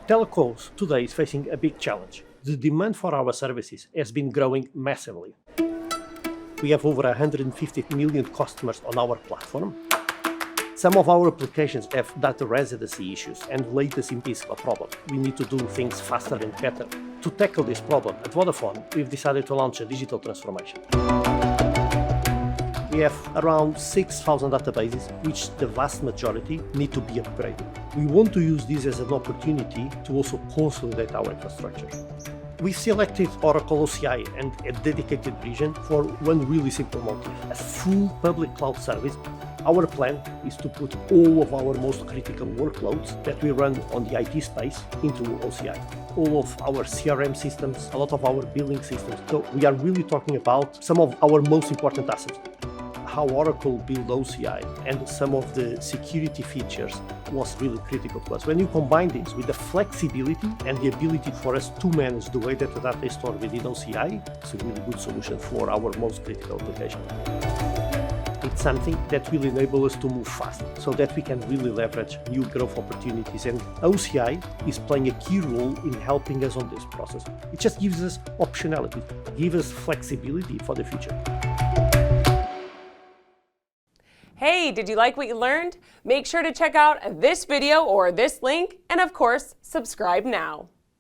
Telecoms today is facing a big challenge. The demand for our services has been growing massively. We have over 150 million customers on our platform. Some of our applications have data residency issues and latency is a problem. We need to do things faster and better. To tackle this problem, at Vodafone, we've decided to launch a digital transformation. We have around 6,000 databases, which the vast majority need to be upgraded. We want to use this as an opportunity to also consolidate our infrastructure. We selected Oracle OCI and a dedicated region for one really simple motive: a full public cloud service. Our plan is to put all of our most critical workloads that we run on the IT space into OCI. All of our CRM systems, a lot of our billing systems. So we are really talking about some of our most important assets. How Oracle built OCI and some of the security features was really critical to us. When you combine this with the flexibility and the ability for us to manage the way that the data is stored within OCI, it's a really good solution for our most critical application. It's something that will enable us to move fast so that we can really leverage new growth opportunities. And OCI is playing a key role in helping us on this process. It just gives us optionality, gives us flexibility for the future. Hey, did you like what you learned? Make sure to check out this video or this link, and of course, subscribe now.